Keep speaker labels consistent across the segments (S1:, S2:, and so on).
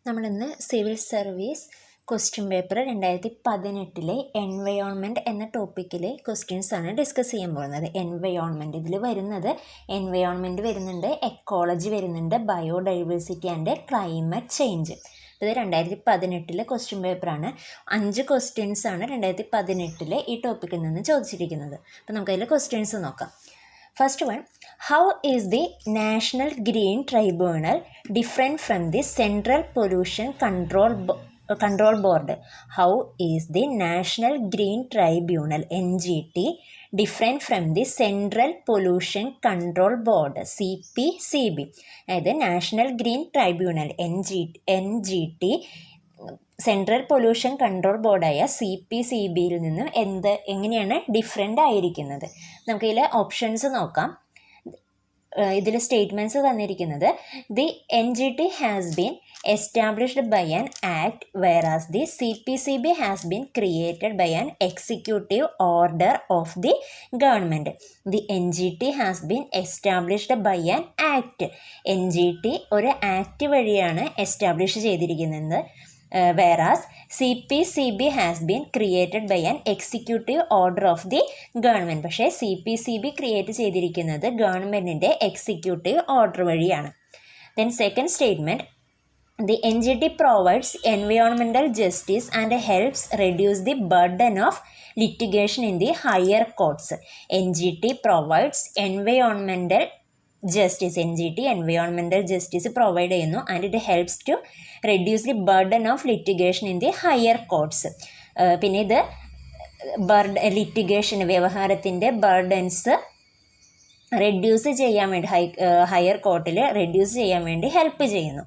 S1: നമ്മളിന്ന് civil service question paper 2018 environment എന്ന ടോപ്പിക്കിലെ ക്വസ്റ്റ്യൻസാണ് discuss ചെയ്യാൻ പോകുന്നത്. എൻവയോൺമെൻറ്റ് ഇതിൽ വരുന്നത് എൻവയോൺമെൻറ്റ് വരുന്നുണ്ട്, എക്കോളജി വരുന്നുണ്ട്, ബയോഡൈവേഴ്സിറ്റി ആൻഡ് ക്ലൈമറ്റ് ചേഞ്ച്. ഇത് 2018 ക്വസ്റ്റ്യൻ പേപ്പറാണ്. 5 ക്വസ്റ്റ്യൻസാണ് 2018 ഈ ടോപ്പിക്കിൽ നിന്ന് ചോദിച്ചിരിക്കുന്നത്. അപ്പോൾ നമുക്കതിൽ ക്വസ്റ്റ്യൻസ് നോക്കാം. First one, how is the National Green Tribunal different from the Central Pollution Control Board? How is the National Green Tribunal (NGT) different from the Central Pollution Control Board (CPCB)? അതായത് national green tribunal NGT central pollution control ബോർഡായ CPCBയിൽ നിന്നും എങ്ങനെയാണ് different ആയിരിക്കുന്നത്? നമുക്കിതിൽ options നോക്കാം. ഇതിൽ statements തന്നിരിക്കുന്നത് the NGT has been established by an act whereas the CPCB has been created by an executive order of the government. The NGT has been established by an act. NGT ഒരു act വഴിയാണ് establish ചെയ്തിരിക്കുന്നത്. Whereas CPCB has been created by an executive order of the government. പക്ഷേ CPCB create ചെയ്തിരിക്കുന്നത് ഗവൺമെൻറ്റിൻ്റെ executive order വഴിയാണ്. Then second statement, the NGT provides environmental justice and helps reduce the burden of litigation in the higher courts. NGT provides environmental justice provide ചെയ്യുന്നു and it helps to reduce the burden of litigation in the higher courts. പിന്നെ ഇത് litigation വ്യവഹാരത്തിൻ്റെ burdens reduce ചെയ്യാൻ വേണ്ടി higher കോർട്ടിൽ reduce ചെയ്യാൻ വേണ്ടി help ചെയ്യുന്നു.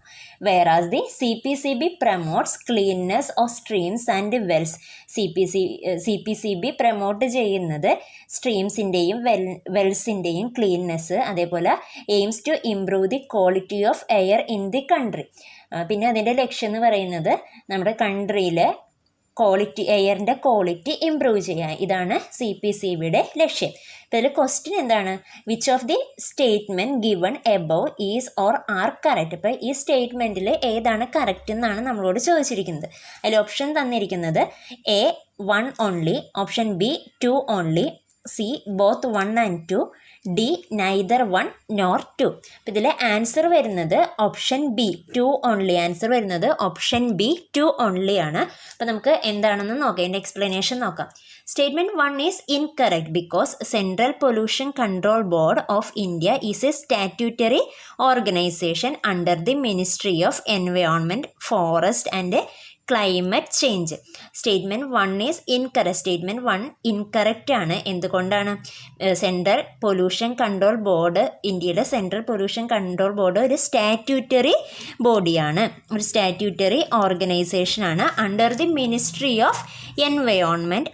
S1: Whereas the CPCB promotes cleanness of streams and wells. CPCB promote ചെയ്യുന്നത് സ്ട്രീംസിൻ്റെയും വെൽസിൻ്റെയും ക്ലീൻനെസ്, അതേപോലെ aims to improve the quality of air in the country. പിന്നെ അതിൻ്റെ ലക്ഷ്യം എന്ന് പറയുന്നത് നമ്മുടെ കൺട്രിയിലെ എയറിൻ്റെ ക്വാളിറ്റി ഇംപ്രൂവ് ചെയ്യാൻ. ഇതാണ് CPCBയുടെ ലക്ഷ്യം. അപ്പോൾ ഇതിൽ ക്വസ്റ്റ്യൻ എന്താണ്? Which of the statement given above is or are correct. അപ്പോൾ ഈ സ്റ്റേറ്റ്മെൻറ്റിൽ ഏതാണ് കറക്റ്റ് എന്നാണ് നമ്മളോട് ചോദിച്ചിരിക്കുന്നത്. അതിൽ ഓപ്ഷൻ തന്നിരിക്കുന്നത് A 1 only, option B 2 only, C both 1 and 2, D neither 1 nor 2. അപ്പോൾ ഇതിലെ ആൻസർ വരുന്നത് ഓപ്ഷൻ B 2 ഓൺലി. ആൻസർ വരുന്നത് ഓപ്ഷൻ B 2 ഓൺലി ആണ്. അപ്പോൾ നമുക്ക് എന്താണെന്ന് നോക്കാം, എൻ്റെ എക്സ്പ്ലനേഷൻ നോക്കാം. Statement 1 is incorrect because Central Pollution Control Board of India is a statutory organization under the Ministry of Environment, Forest and Climate Change. Statement 1 is incorrect. Statement 1 incorrect ആണ്. എന്തുകൊണ്ടാണ്? Central pollution control board, ഇന്ത്യയുടെ central pollution control board ഒരു statutory ബോഡിയാണ്, ഒരു statutory ഓർഗനൈസേഷനാണ് under the ministry of environment,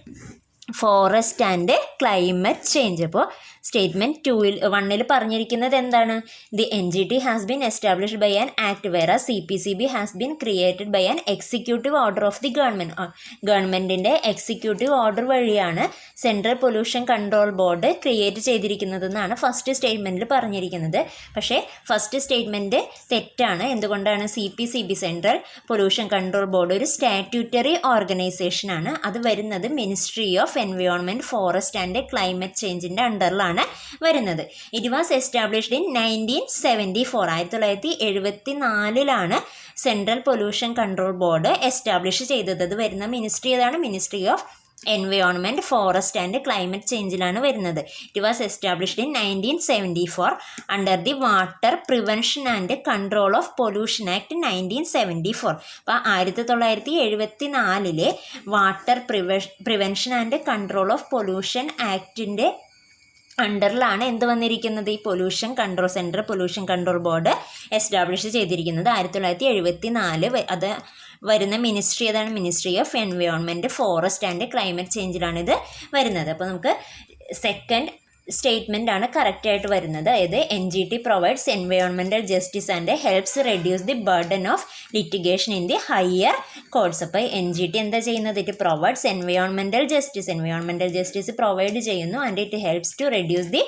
S1: forest and climate change. അപ്പോൾ statement 1 പറഞ്ഞിരിക്കുന്നത് എന്താണ്? The NGT has been established by an act whereas CPCB has been created by an executive order of the government. ഗവൺമെൻറ്റിൻ്റെ executive order വഴിയാണ് central pollution control board create ചെയ്തിരിക്കുന്നതെന്നാണ് first സ്റ്റേറ്റ്മെൻറ്റിൽ പറഞ്ഞിരിക്കുന്നത്. പക്ഷേ first statement തെറ്റാണ്. എന്തുകൊണ്ടാണ്? CPCB central pollution control board ഒരു statutory ഓർഗനൈസേഷനാണ്. അത് വരുന്നത് ministry of environment, forest and climate ചേഞ്ചിൻ്റെ അണ്ടറിലാണ് വരുന്നത്. It was established in 1974. 1974 central pollution control board establish ചെയ്തത്. അത് വരുന്ന മിനിസ്ട്രി ഏതാണ്? Ministry of environment, forest and climate ചേഞ്ചിലാണ് വരുന്നത്. It was established in 1974 under the water prevention and control of pollution act 1974. അപ്പോൾ 1974 water prevention and control of pollution ആക്ടിൻ്റെ അണ്ടറിലാണ് എന്ത് വന്നിരിക്കുന്നത്? ഈ central pollution control board establish ചെയ്തിരിക്കുന്നത് 1974. അത് വരുന്ന മിനിസ്ട്രി ഏതാണ്? Ministry of environment, forest and climate ചേഞ്ചിലാണ് ഇത് വരുന്നത്. അപ്പോൾ നമുക്ക് സെക്കൻഡ് സ്റ്റേറ്റ്മെൻ്റ് ആണ് കറക്റ്റായിട്ട് വരുന്നത്. അതായത് NGT provides environmental justice and helps reduce the burden of litigation in the higher courts. അപ്പോൾ NGT എന്താ ചെയ്യുന്നത്? It provides environmental justice provide ചെയ്യുന്നു and it helps to reduce the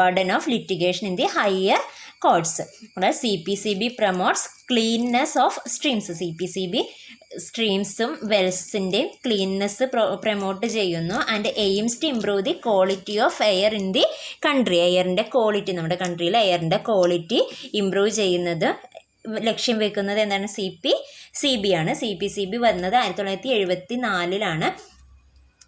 S1: burden of litigation in the higher courts. അതായത് CPCB promotes cleanness of streams. CPCB സ്ട്രീംസും വെൽസിൻ്റെയും cleanness promote ചെയ്യുന്നു. And aims to improve the quality of air in the country. എയറിൻ്റെ quality, നമ്മുടെ കൺട്രിയിലെ എയറിൻ്റെ quality improve ചെയ്യുന്നത് ലക്ഷ്യം വെക്കുന്നത് എന്താണ്? CPCB ആണ്. CPCB വന്നത് 1974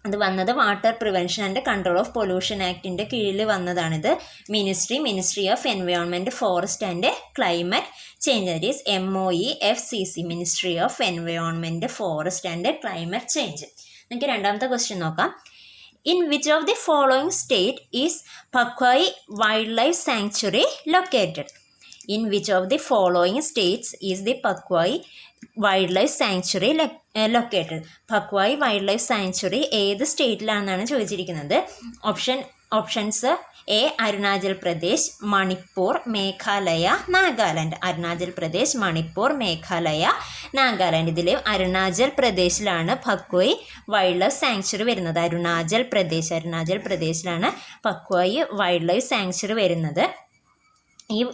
S1: അത് വന്നത് water prevention and control of pollution ആക്ടിൻ്റെ കീഴിൽ വന്നതാണിത്. Ministry of environment, forest and climate change, that is MOEFCC, ministry of environment, forest and climate change. നമുക്ക് രണ്ടാമത്തെ ക്വസ്റ്റ്യൻ നോക്കാം. In which of the following state is Pakui wild life sanctuary located? In which of the following states is the Pakwai Wildlife Sanctuary located? Pakwai Wildlife Sanctuary ഏത് സ്റ്റേറ്റിലാണെന്നാണ് ചോദിച്ചിരിക്കുന്നത്. Options A Arunachal Pradesh, Manipur, Meghalaya, Nagaland. Arunachal Pradesh, Manipur, Meghalaya, Nagaland. ഇതിൽ അരുണാചൽ പ്രദേശിലാണ് Pakui wild life sanctuary വരുന്നത്. അരുണാചൽ പ്രദേശിലാണ് Pakui wild life sanctuary വരുന്നത്.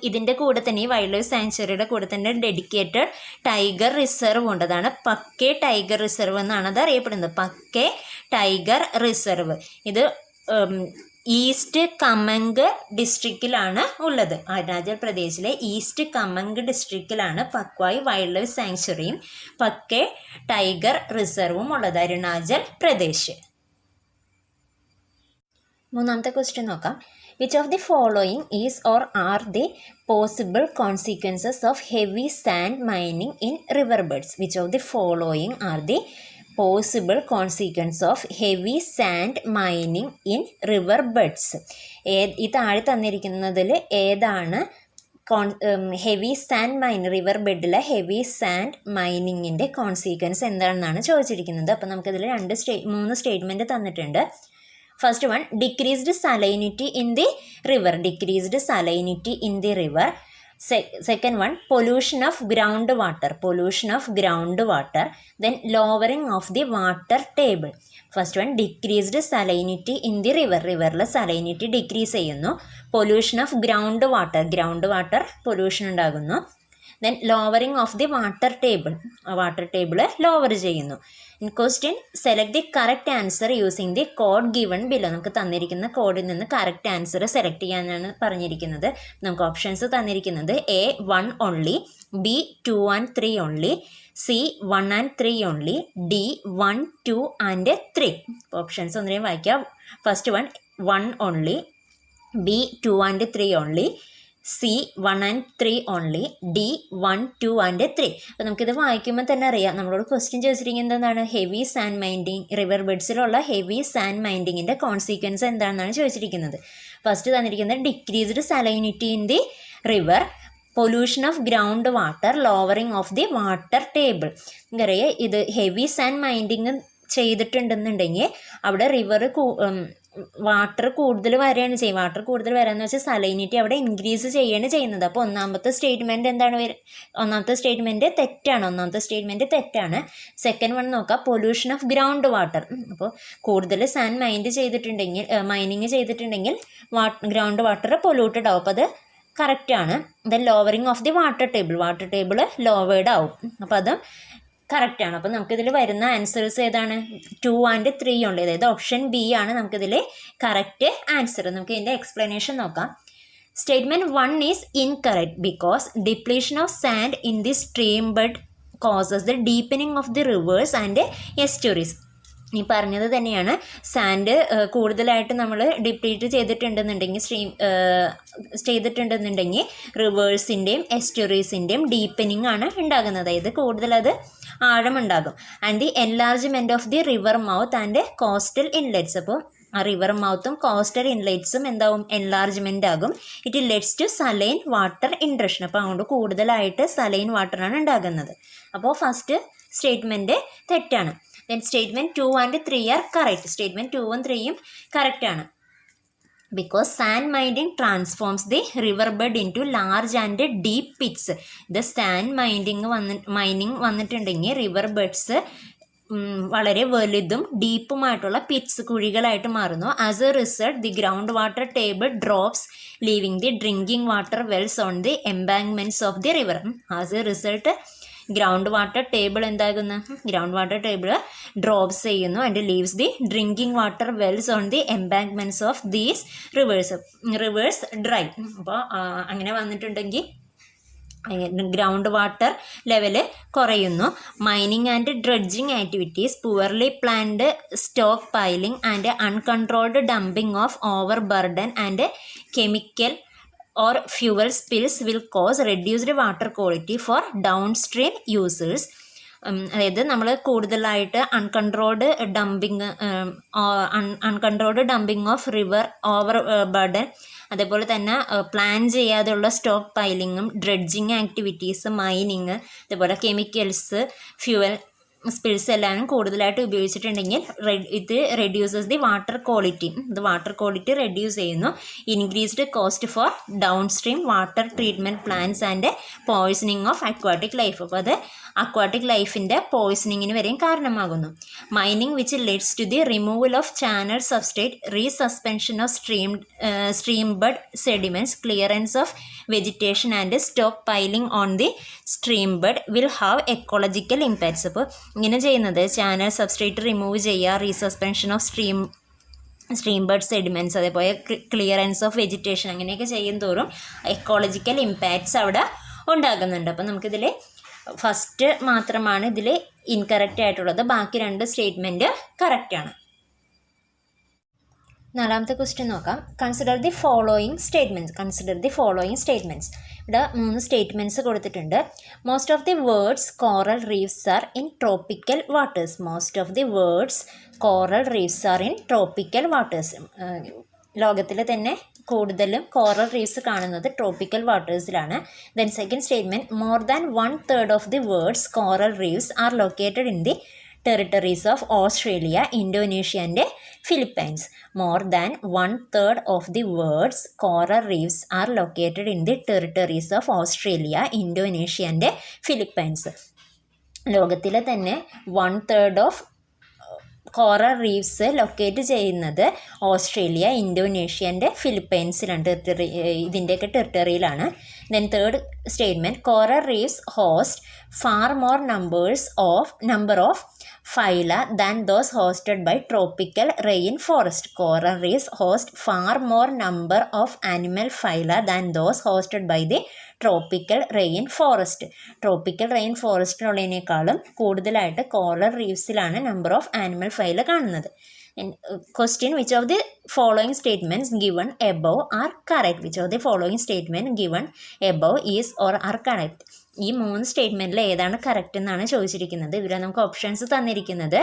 S1: ഇതിൻ്റെ കൂടെ തന്നെ, ഈ വൈൽഡ് ലൈഫ് സാങ്ച്വറിയുടെ കൂടെ തന്നെ ഡെഡിക്കേറ്റഡ് ടൈഗർ റിസർവ് ഉണ്ട്. അതാണ് പക്കെ ടൈഗർ റിസർവ് എന്നാണ് അത് അറിയപ്പെടുന്നത്. പക്കെ ടൈഗർ റിസർവ്. ഇത് ഈസ്റ്റ് കമംഗ് ഡിസ്ട്രിക്റ്റിലാണ് ഉള്ളത്. അരുണാചൽ പ്രദേശിലെ ഈസ്റ്റ് കമംഗ് ഡിസ്ട്രിക്റ്റിലാണ് പക്വായി വൈൽഡ് ലൈഫ് സാങ്ച്വറിയും പക്കെ ടൈഗർ റിസർവും ഉള്ളത്, അരുണാചൽ പ്രദേശ്. മൂന്നാമത്തെ ക്വസ്റ്റ്യൻ നോക്കാം. Which of the following is or are the possible consequences of heavy sand mining in riverbeds? Which of the following are the possible consequence of heavy sand mining in riverbeds? ഈ താഴെ തന്നിരിക്കുന്നതിൽ ഏതാണ് heavy sand mine, river ബെഡിലെ heavy sand മൈനിങ്ങിൻ്റെ consequence എന്താണെന്നാണ് ചോദിച്ചിരിക്കുന്നത്. അപ്പോൾ നമുക്കിതിൽ 3 സ്റ്റേറ്റ്മെൻറ്റ് തന്നിട്ടുണ്ട്. First one, decreased salinity in the river. Decreased salinity in the river. Second one, pollution of groundwater. Pollution of groundwater. Then lowering of the water table. First one, decreased salinity in the river. Riverle salinity decrease ചെയ്യുന്നു. Pollution of groundwater. Groundwater pollution ഉണ്ടാകുന്നു. Then lowering of the water table. Water table lower ചെയ്യുന്നു. In question, select the correct answer using the code given below. നമുക്ക് തന്നിരിക്കുന്ന കോഡിൽ നിന്ന് correct answer select ചെയ്യാനാണ് പറഞ്ഞിരിക്കുന്നത്. നമുക്ക് ഓപ്ഷൻസ് തന്നിരിക്കുന്നത് A 1 only, B 2 and 3 only, C 1 and 3 only, D 1, 2 and 3. Options ഒന്നിനെയും വായിക്കാം. First one 1 only, B 2 and 3 only, C 1 and 3 only, D 1, 2 and 3. അപ്പോൾ നമുക്കിത് വായിക്കുമ്പോൾ തന്നെ അറിയാം. നമ്മളോട് ക്വസ്റ്റ്യൻ ചോദിച്ചിരിക്കുന്നത് എന്താണ്? ഹെവി സാൻഡ് മൈൻഡിങ്, റിവർ ബെഡ്സിലുള്ള ഹെവി സാൻഡ് മൈൻഡിങ്ങിൻ്റെ കോൺസിക്വൻസ് എന്താണെന്നാണ് ചോദിച്ചിരിക്കുന്നത്. ഫസ്റ്റ് തന്നിരിക്കുന്നത് decreased salinity in the river, pollution of ground water, lowering of the water table. നമുക്കറിയാം, ഇത് ഹെവി സാൻഡ് മൈൻഡിങ് ചെയ്തിട്ടുണ്ടെന്നുണ്ടെങ്കിൽ അവിടെ വാട്ടർ കൂടുതൽ വരികയാണ് ചെയ്യുക. വാട്ടർ കൂടുതൽ വരാമെന്ന് വെച്ചാൽ സലൈനിറ്റി അവിടെ ഇൻക്രീസ് ചെയ്യുകയാണ് ചെയ്യുന്നത്. അപ്പോൾ ഒന്നാമത്തെ സ്റ്റേറ്റ്മെൻറ്റ് എന്താണ്? ഒന്നാമത്തെ സ്റ്റേറ്റ്മെൻറ്റ് തെറ്റാണ്. സെക്കൻഡ് വൺ നോക്കാം, പൊല്യൂഷൻ ഓഫ് ഗ്രൗണ്ട് വാട്ടർ. അപ്പോൾ കൂടുതൽ സാൻഡ് മൈനിങ് ചെയ്തിട്ടുണ്ടെങ്കിൽ ഗ്രൗണ്ട് വാട്ടർ പൊല്യൂട്ടഡ് ആവും. അപ്പോൾ അത് കറക്റ്റാണ്. Then lowering of the water table louvred ആവും. അപ്പോൾ അതും കറക്റ്റാണ്. അപ്പോൾ നമുക്കിതിൽ വരുന്ന ആൻസേഴ്സ് ഏതാണ്? 2 and 3 ഉണ്ട്. അതായത് ഓപ്ഷൻ ബി ആണ് നമുക്കിതിൽ കറക്റ്റ് ആൻസർ. നമുക്ക് ഇതിൻ്റെ എക്സ്പ്ലനേഷൻ നോക്കാം. Statement 1 is incorrect because depletion of sand in the stream bed causes the deepening of the rivers and estuaries. ഈ പറഞ്ഞത് തന്നെയാണ്. സാൻഡ് കൂടുതലായിട്ട് നമ്മൾ ഡിപ്ലീറ്റ് ചെയ്തിട്ടുണ്ടെന്നുണ്ടെങ്കിൽ റിവേഴ്സിൻ്റെയും എസ്റ്റ്യൂറീസിൻ്റെയും ഡീപ്പനിങ് ആണ് ഉണ്ടാകുന്നത്. അതായത് കൂടുതലത് ആഴമുണ്ടാകും. And the enlargement of the river mouth and coastal inlets. അപ്പോൾ ആ റിവർ മൗത്തും കോസ്റ്റൽ ഇൻലെറ്റ്സും എന്താവും? എൻലാർജ്മെൻ്റ് ആകും. It leads to saline water intrusion. അപ്പോൾ അതുകൊണ്ട് കൂടുതലായിട്ട് സലൈൻ വാട്ടറാണ് ഉണ്ടാകുന്നത്. അപ്പോൾ ഫസ്റ്റ് സ്റ്റേറ്റ്മെൻറ്റ് തെറ്റാണ്. Then statement 2 and 3 are correct. Statement 2 and 3 കറക്റ്റാണ്. Because sand mining transforms the river bed in to large and deep pits. ഇത് സാൻഡ് മൈനിങ് വന്നിട്ടുണ്ടെങ്കിൽ റിവർ ബെഡ്സ് വളരെ വലുതും ഡീപ്പുമായിട്ടുള്ള പിറ്റ്സ് കുഴികളായിട്ട് മാറുന്നു. As a result the ground water table drops leaving the drinking water wells on the embankments of the river. As a result ground water table എന്താകുന്നു? Ground water table drops ചെയ്യുന്നു and leaves the drinking water wells on the embankments of these rivers dry. അപ്പോൾ അങ്ങനെ വന്നിട്ടുണ്ടെങ്കിൽ ground water level കുറയുന്നു. Mining and dredging activities, poorly planned stock piling and uncontrolled dumping of over burden and chemical or fuel spills will cause reduced water quality for downstream users. അതായത് നമ്മൾ കൂടുതലായിട്ട് uncontrolled dumping of river over burden, അതേപോലെ തന്നെ plan ചെയ്യാതെയുള്ള stock പൈലിങ്ങും dredging activities, mining, അതേപോലെ chemicals, fuel spills എല്ലാം കൂടുതലായിട്ട് ഉപയോഗിച്ചിട്ടുണ്ടെങ്കിൽ ഇത് റെഡ്യൂസസ് ദി വാട്ടർ ക്വാളിറ്റി. ഇത് വാട്ടർ ക്വാളിറ്റി റെഡ്യൂസ് ചെയ്യുന്നു. Increased cost for down stream water treatment plants and poisoning of aquatic life. അപ്പോൾ അത് അക്വാട്ടിക് ലൈഫിൻ്റെ പോയ്സണിങ്ങിന് വരെയും കാരണമാകുന്നു. Mining which leads to the removal of channel substrate, resuspension of stream bed sediments, clearance of vegetation and stock piling on the stream bud will have ecological impacts. അപ്പോൾ ഇങ്ങനെ ചെയ്യുന്നത് channel substrate remove ചെയ്യുക, റീസസ്പെൻഷൻ of stream bed sediments, അതേപോലെ clearance of vegetation, അങ്ങനെയൊക്കെ ചെയ്യും തോറും ecological impacts അവിടെ ഉണ്ടാകുന്നുണ്ട്. അപ്പോൾ നമുക്കിതിൽ ഫസ്റ്റ് മാത്രമാണ് ഇതിൽ ഇൻകറക്റ്റ് ആയിട്ടുള്ളത്, ബാക്കി രണ്ട് സ്റ്റേറ്റ്മെൻറ്റ് കറക്റ്റാണ്. നാലാമത്തെ ക്വസ്റ്റ്യൻ നോക്കാം. Consider the following statements. ഇവിടെ 3 സ്റ്റേറ്റ്മെൻറ്റ്സ് കൊടുത്തിട്ടുണ്ട്. Most of the words coral reefs are in tropical waters. ലോകത്തിൽ തന്നെ കൂടുതലും കോറൽ റീഫ്സ് കാണുന്നത് ട്രോപ്പിക്കൽ വാട്ടേഴ്സിലാണ്. Then second statement, more than 1/3 of the words coral reefs are located in the territories of Australia, Indonesia and Philippines. More than 1/3 of the world's coral reefs are located in the territories of Australia, Indonesia and Philippines. ലോകത്തിലെ തന്നെ 1/3 of coral reefs locate ചെയ്യുന്നത് Australia, Indonesia and ഫിലിപ്പൈൻസിലാണ്, ഇതിൻ്റെയൊക്കെ ടെറിട്ടറിയിലാണ്. Then third statement, coral reefs host far more number of phyla than those hosted by tropical rainforest. Coral reefs host far more number of animal phyla than those hosted by the tropical rainforest. Tropical rainforestനുള്ളതിനേക്കാളും കൂടുതലായിട്ട് coral റീഫ്സിലാണ് number of animal phyla കാണുന്നത്. Question, which of the following statements given above are correct? Which of the following statement given above is or are correct? ഈ 3 സ്റ്റേറ്റ്മെൻറ്റിൽ ഏതാണ് correct എന്നാണ് ചോദിച്ചിരിക്കുന്നത്. ഇവിടെ നമുക്ക് ഓപ്ഷൻസ് തന്നിരിക്കുന്നത്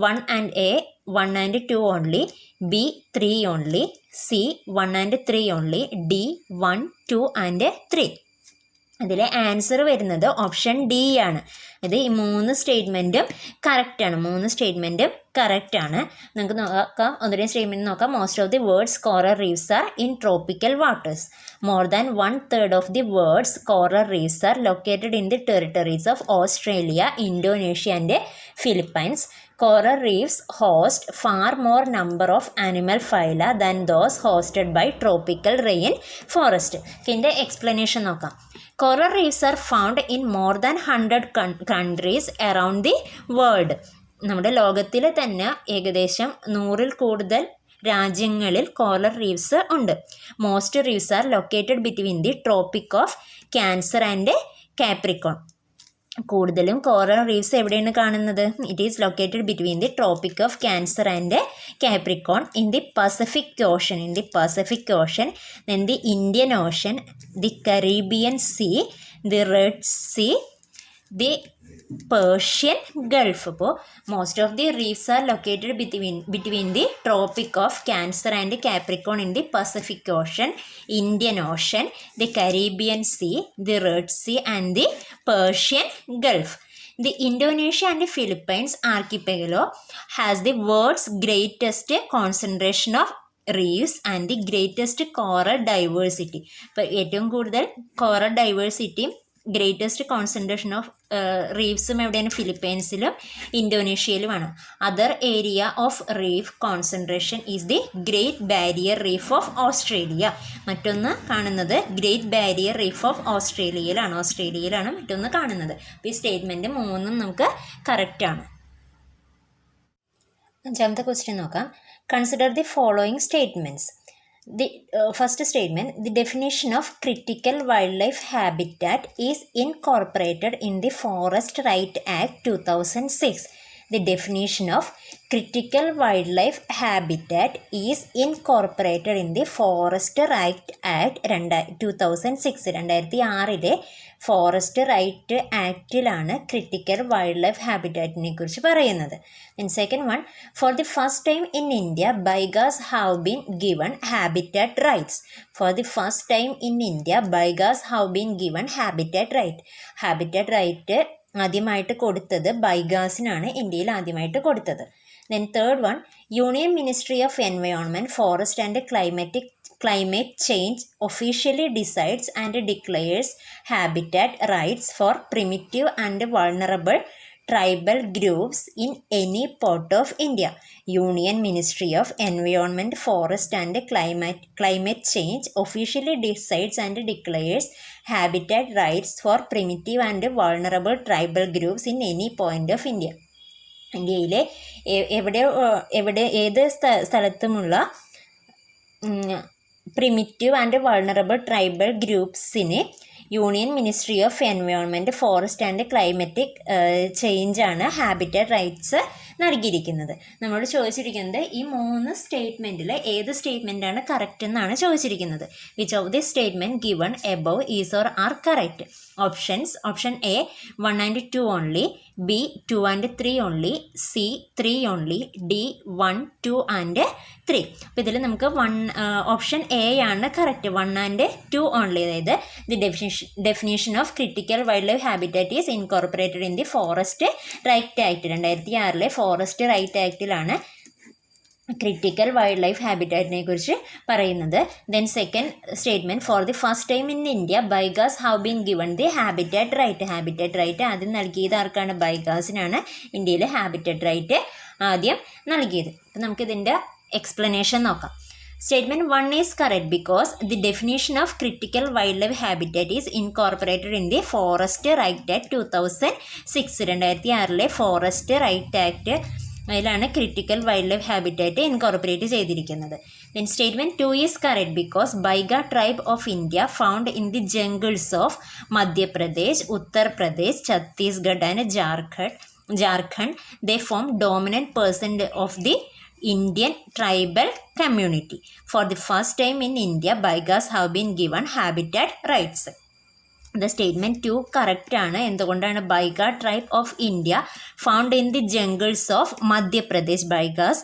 S1: 1 and A, 1 and 2 only, B 3 only, C 1 and 3 only, D 1, 2 and 3. അതിലെ answer വരുന്നത് option D ആണ്. ഇത് ഈ 3 സ്റ്റേറ്റ്മെൻറ്റും കറക്റ്റാണ്. നമുക്ക് നോക്കാം, ഒന്നുകൂടി സ്റ്റേറ്റ്മെൻറ്റ് നോക്കാം. Most of the words coral reefs are in tropical waters. More than 1/3 of the words coral reefs are located in the territories of Australia, Indonesia and Philippines. Coral reefs host far more number of animal phyla than those hosted by tropical rainforest. ഇതിൻ്റെ explanation നോക്കാം. Coral reefs are found in more than 100 countries around the world. നമ്മുടെ ലോകത്തിൽ തന്നെ ഏകദേശം 100-ൽ കൂടുതൽ രാജ്യങ്ങളിൽ coral reefs ഉണ്ട്. Most reefs are located between the Tropic of Cancer and Capricorn. കൂടുതലും കോറൽ റീഫ്സ് എവിടെയാണ് കാണുന്നത്? It is located between the Tropic of Cancer and Capricorn, in the Pacific Ocean, then the Indian Ocean, the Caribbean Sea, the Red Sea, the Persian Gulf. അപ്പോൾ most of the reefs are located between the Tropic of Cancer and Capricorn in the Pacific Ocean, Indian Ocean, the Caribbean Sea, the Red Sea and the Persian Gulf. The Indonesia and Philippines archipelago has the world's greatest concentration of reefs and the greatest coral diversity. ഇപ്പോൾ ഏറ്റവും കൂടുതൽ coral ഡൈവേഴ്സിറ്റിയും greatest concentration of റീഫ്സും എവിടെയാണ്? ഫിലിപ്പൈൻസിലും ഇന്തോനേഷ്യയിലുമാണ്. Other area of reef concentration is the Great Barrier Reef of Australia. മറ്റൊന്ന് കാണുന്നത് ഗ്രേറ്റ് ബാരിയർ റീഫ് ഓഫ് ഓസ്ട്രേലിയയിലാണ് മറ്റൊന്ന് കാണുന്നത്. അപ്പോൾ ഈ സ്റ്റേറ്റ്മെൻറ്റ് മൂന്നും നമുക്ക് കറക്റ്റാണ്. അഞ്ചാമത്തെ ക്വസ്റ്റ്യൻ നോക്കാം. Consider the following statements. The first statement, the definition of critical wildlife habitat is incorporated in the Forest Right Act 2006. The definition of critical wildlife habitat is incorporated in the Forest Right Act 2006. 2006 forest right ആക്റ്റിലാണ് critical wild life ഹാബിറ്റാറ്റിനെ കുറിച്ച് പറയുന്നത്. Then second one, for the first time in India Baigas have been given habitat rights. For the first time in India Baigas have been given habitat right. Habitat right ആദ്യമായിട്ട് കൊടുത്തത് ബൈഗാസിനാണ്, ഇന്ത്യയിൽ ആദ്യമായിട്ട് കൊടുത്തത്. Then third one, union ministry of environment, forest and climate change officially decides and declares habitat rights for primitive and vulnerable tribal groups in any part of India. Union Ministry of Environment, Forest and Climate Change officially decides and declares habitat rights for primitive and vulnerable tribal groups in any point of India. ഇന്ത്യയിലെ ഏത് സ്ഥലത്തുമുള്ള primitive and vulnerable tribal ഗ്രൂപ്പ്സിന് union ministry of environment, forest and climatic ചേഞ്ചാണ് habitat rights നൽകിയിരിക്കുന്നത്. നമ്മളോട് ചോദിച്ചിരിക്കുന്നത് ഈ 3 സ്റ്റേറ്റ്മെൻറ്റിൽ ഏത് സ്റ്റേറ്റ്മെൻറ്റാണ് കറക്റ്റ് എന്നാണ് ചോദിച്ചിരിക്കുന്നത്. Which of the statement given above is or are correct? Options: option A 1 and 2 only, B 2 and 3 only, C 3 only, D 1, 2 and 3. അപ്പോൾ ഇതിൽ നമുക്ക് ഓപ്ഷൻ എ ആണ് കറക്റ്റ്, 1 and 2 ഓൺലി. അതായത് the definition of critical wild life habitat is incorporated in the forest right act. 2006 forest right ആക്ടിലാണ് critical wild life ഹാബിറ്റാറ്റിനെ കുറിച്ച് പറയുന്നത്. Then second statement, for the first time in India Baigas have been given the habitat right. Habitat right ആദ്യം നൽകിയത് ആർക്കാണ്? ബൈഗാസിനാണ് ഇന്ത്യയിൽ habitat right ആദ്യം നൽകിയത്. അപ്പം നമുക്കിതിൻ്റെ എക്സ്പ്ലനേഷൻ നോക്കാം. Statement 1 is correct because the definition of critical wildlife habitat is incorporated in the Forest Right Act 2006. 2006 forest right act അതിലാണ് critical wild life habitat incorporate ചെയ്തിരിക്കുന്നത്. Then statement 2 is correct because Baiga tribe of India found in the jungles of Madhya Pradesh, Uttar Pradesh, Chhattisgarh and Jharkhand. They form dominant percent of the Indian tribal community. For the first time in India, Baigas have been given habitat rights. The statement 2 correct ആണ്. എന്തുകൊണ്ടാണ്? Baiga tribe of India found in the jungles of Madhya Pradesh. Baigas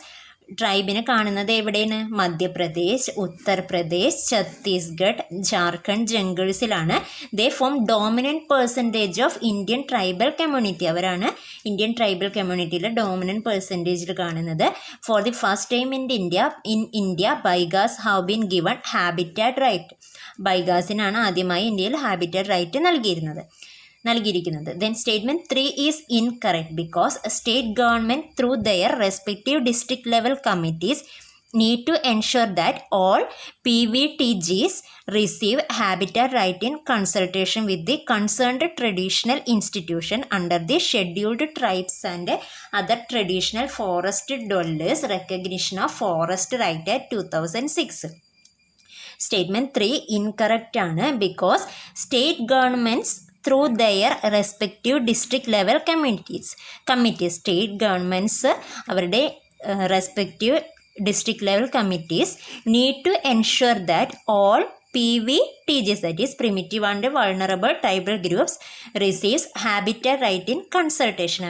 S1: ട്രൈബിനെ കാണുന്നത് എവിടെയാണ്? മധ്യപ്രദേശ്, ഉത്തർപ്രദേശ്, ഛത്തീസ്ഗഡ്, ജാർഖണ്ഡ് ജംഗിൾസിലാണ്. They form dominant percentage of Indian tribal community. അവരാണ് Indian tribal കമ്മ്യൂണിറ്റിയിലെ dominant പെർസെൻറ്റേജിൽ കാണുന്നത്. For the first time in India Baigas have been given habitat right. ബൈഗാസിനാണ് ആദ്യമായി ഇന്ത്യയിൽ ഹാബിറ്റാറ്റ് റൈറ്റ് നൽകിയിരിക്കുന്നത്. Then statement 3 is incorrect because state government through their respective district level committees need to ensure that all PVTGs receive habitat right in consultation with the concerned traditional institution under the Scheduled Tribes and other traditional forest dwellers recognition of Forest Right Act 2006. Statement 3 incorrect ആണ് because state governments through their respective district level committees, state governments അവരുടെ respective district level committees need to ensure that all PVTGs, that is primitive and vulnerable tribal groups, receives habitat right in consultation.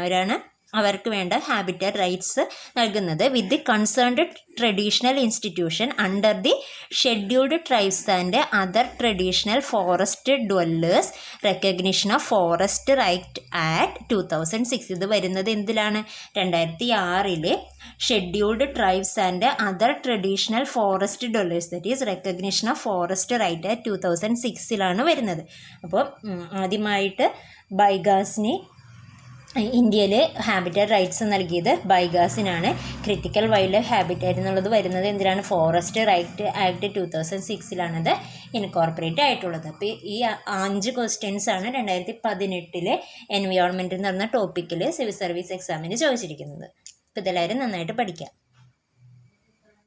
S1: അവർക്ക് വേണ്ട habitat rights നൽകുന്നത് with the concerned traditional institution under the scheduled tribes and other traditional forest dwellers recognition of forest right act 2006. ഇത് വരുന്നത് എന്തിലാണ്? 2006 scheduled tribes and other traditional forest dwellers, that is recognition of forest right act 2006 വരുന്നത്. അപ്പോൾ ആദ്യമായിട്ട് ബൈഗാസിന് ഇന്ത്യയിൽ habitat rights നൽകിയത് ബൈഗാസിനാണ്. ക്രിട്ടിക്കൽ വൈൽഡ് ലൈഫ് ഹാബിറ്റാറ്റ് എന്നുള്ളത് വരുന്നത് എന്തിനാണ്? ഫോറസ്റ്റ് റൈറ്റ് ആക്ട് 2006 ഇൻകോർപ്പറേറ്റ് ആയിട്ടുള്ളത്. അപ്പോൾ ഈ 5 ക്വസ്റ്റ്യൻസ് ആണ് 2018 എൻവയോൺമെൻറ്റ് എന്ന് പറഞ്ഞ ടോപ്പിക്കിൽ സിവിൽ സർവീസ് എക്സാമിന് ചോദിച്ചിരിക്കുന്നത്. അപ്പോൾ ഇതെല്ലാവരും നന്നായിട്ട് പഠിക്കാം.